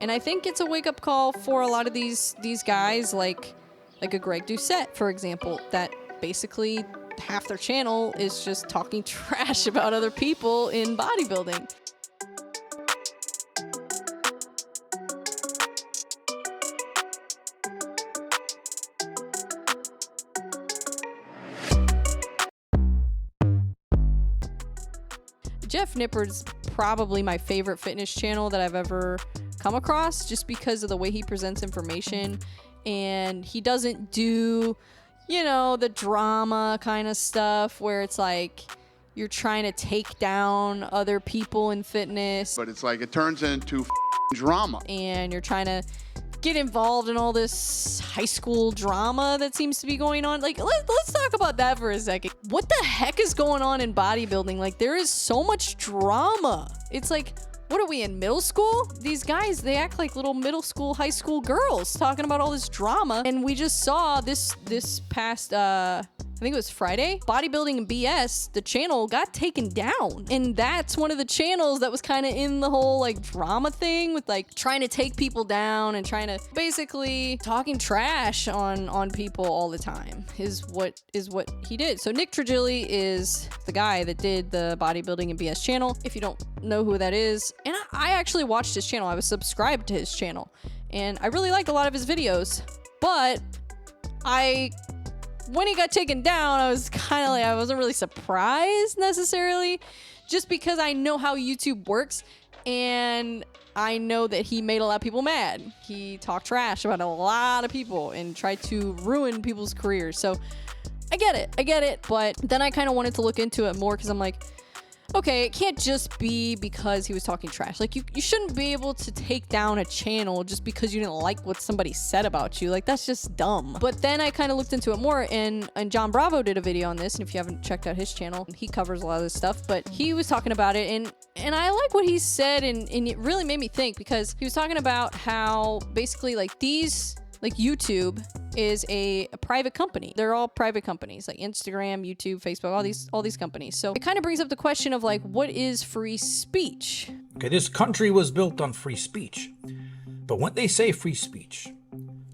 And I think it's a wake-up call for a lot of these guys, like a Greg Doucette, for example, that basically half their channel is just talking trash about other people in bodybuilding. Jeff Nippard's probably my favorite fitness channel that I've ever come across, just because of the way he presents information, and he doesn't do, you know, the drama kind of stuff where it's like you're trying to take down other people in fitness. But it's like it turns into drama. And you're trying to get involved in all this high school drama that seems to be going on. Like, let's talk about that for a second. What the heck is going on in bodybuilding? Like, there is so much drama. It's like, what are we in middle school? These guys, they act like little middle school, high school girls talking about all this drama. And we just saw this past, I think it was Friday, Bodybuilding and BS, the channel got taken down. And that's one of the channels that was kind of in the whole like drama thing with like trying to take people down and trying to basically talking trash on people all the time is what he did. So Nick Trigili is the guy that did the Bodybuilding and BS channel. If you don't know who that is, and I actually watched his channel. I was subscribed to his channel and I really liked a lot of his videos, but when he got taken down, I was kind of like, I wasn't really surprised necessarily, just because I know how YouTube works and I know that he made a lot of people mad. He talked trash about a lot of people and tried to ruin people's careers. So I get it. But then I kind of wanted to look into it more because I'm like, okay, it can't just be because he was talking trash. Like, you shouldn't be able to take down a channel just because you didn't like what somebody said about you. Like, that's just dumb. But then I kind of looked into it more, and Jon Bravo did a video on this, and if you haven't checked out his channel, he covers a lot of this stuff, but he was talking about it, and I like what he said, and it really made me think, because he was talking about how basically, like, YouTube is a private company. They're all private companies, like Instagram, YouTube, Facebook, all these companies. So it kind of brings up the question of like, what is free speech? Okay, this country was built on free speech. But when they say free speech,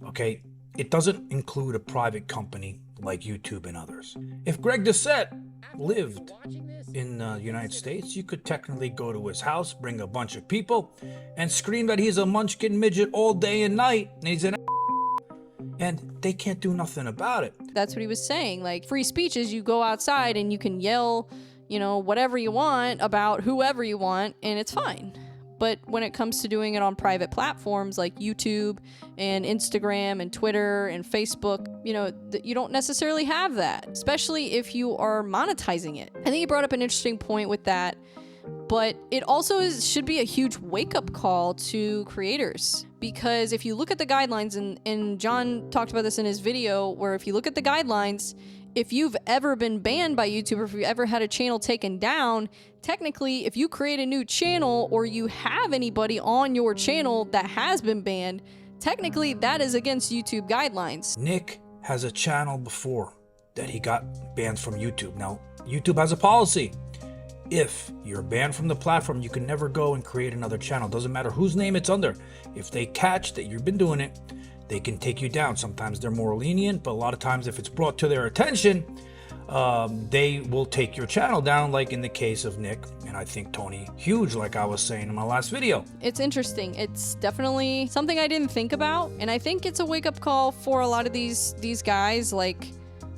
okay, it doesn't include a private company like YouTube and others. If Greg Doucette lived in the United States, you could technically go to his house, bring a bunch of people, and scream that he's a munchkin midget all day and night, and he's an and they can't do nothing about it. That's what he was saying. Like, free speech is you go outside and you can yell, you know, whatever you want about whoever you want, and it's fine. But when it comes to doing it on private platforms like YouTube and Instagram and Twitter and Facebook, you know, you don't necessarily have that, especially if you are monetizing it. I think he brought up an interesting point with that. But it also should be a huge wake-up call to creators, because if you look at the guidelines, and Jon talked about this in his video, where if you look at the guidelines, if you've ever been banned by YouTube, or if you've ever had a channel taken down, technically, if you create a new channel or you have anybody on your channel that has been banned, technically that is against YouTube guidelines. Nick has a channel before that he got banned from YouTube. Now, YouTube has a policy. If you're banned from the platform, you can never go and create another channel. Doesn't matter whose name it's under. If they catch that you've been doing it, they can take you down. Sometimes they're more lenient, but a lot of times if it's brought to their attention, they will take your channel down, like in the case of Nick and I think Tony Huge, like I was saying in my last video. It's interesting. It's definitely something I didn't think about, and I think it's a wake-up call for a lot of these guys, like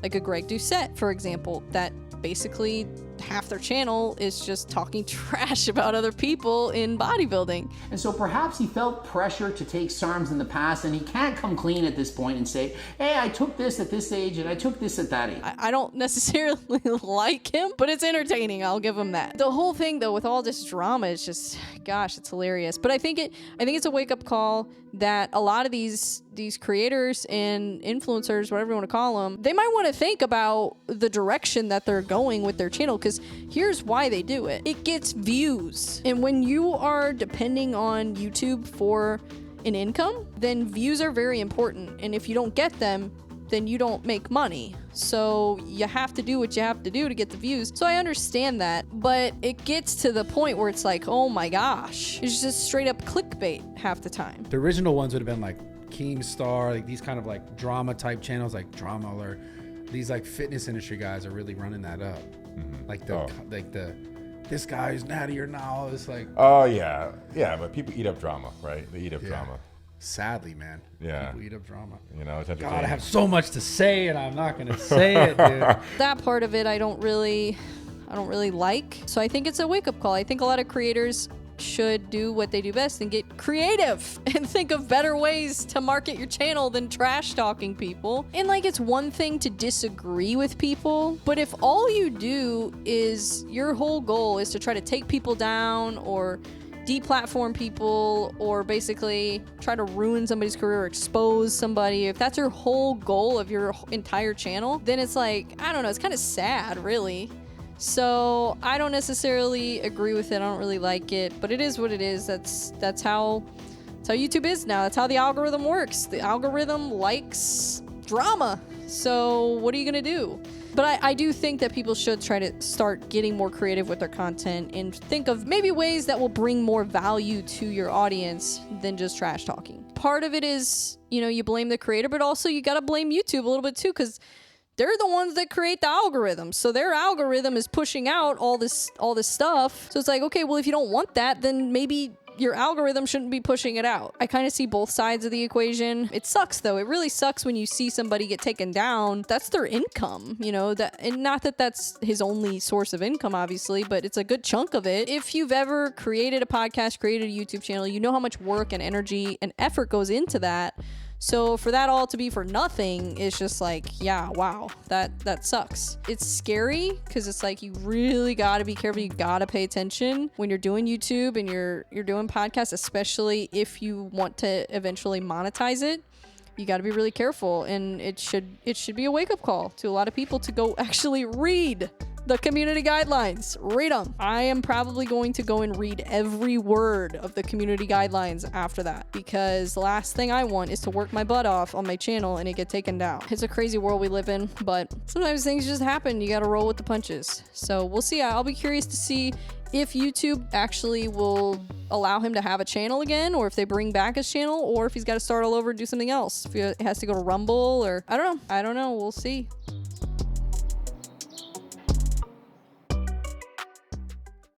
a Greg Doucette, for example, that basically half their channel is just talking trash about other people in bodybuilding. And so perhaps he felt pressure to take SARMs in the past, and he can't come clean at this point and say, hey, I took this at this age and I took this at that age. I don't necessarily like him, but it's entertaining. I'll give him that. The whole thing, though, with all this drama is just, gosh, it's hilarious. But I think it's a wake-up call that a lot of these creators and influencers, whatever you want to call them, they might want to think about the direction that they're going with their channel, because here's why they do it. It gets views. And when you are depending on YouTube for an income, then views are very important. And if you don't get them, then you don't make money. So you have to do what you have to do to get the views. So I understand that, but it gets to the point where it's like, oh my gosh, it's just straight up clickbait half the time. The original ones would have been like Keemstar, like these kind of like drama type channels, like Drama Alert. These like fitness industry guys are really running that up. Like the this guy's nattier now. It's like, oh yeah, but people eat up drama, right? They eat up drama. Sadly, man. Yeah. People eat up drama. You know, it's entertaining. God, I have so much to say, and I'm not gonna say it, dude. That part of it I don't really like. So I think it's a wake-up call. I think a lot of creators should do what they do best and get creative and think of better ways to market your channel than trash talking people. And like, it's one thing to disagree with people, but if all you do is your whole goal is to try to take people down or deplatform people or basically try to ruin somebody's career or expose somebody, if that's your whole goal of your entire channel, then it's like, I don't know, it's kind of sad, really. So I don't necessarily agree with it. I don't really like it, but it is what it is. That's how YouTube is now. That's how the algorithm works. The algorithm likes drama. So what are you gonna do? But I do think that people should try to start getting more creative with their content and think of maybe ways that will bring more value to your audience than just trash talking. Part of it is, you know, you blame the creator, but also you gotta blame YouTube a little bit too, because they're the ones that create the algorithm. So their algorithm is pushing out all this stuff. So it's like, okay, well, if you don't want that, then maybe your algorithm shouldn't be pushing it out. I kind of see both sides of the equation. It sucks though. It really sucks when you see somebody get taken down. That's their income, you know, and not that that's his only source of income, obviously, but it's a good chunk of it. If you've ever created a podcast, created a YouTube channel, you know how much work and energy and effort goes into that. So for that all to be for nothing is just like, yeah, wow, that sucks. It's scary because it's like you really got to be careful. You got to pay attention when you're doing YouTube and you're doing podcasts, especially if you want to eventually monetize it. You got to be really careful, and it should be a wake-up call to a lot of people to go actually read the community guidelines. Read them. I am probably going to go and read every word of the community guidelines after that, because the last thing I want is to work my butt off on my channel and it get taken down. It's a crazy world we live in, but sometimes things just happen. You got to roll with the punches. So we'll see. I'll be curious to see if YouTube actually will allow him to have a channel again, or if they bring back his channel, or if he's got to start all over and do something else. If he has to go to Rumble, or I don't know. We'll see.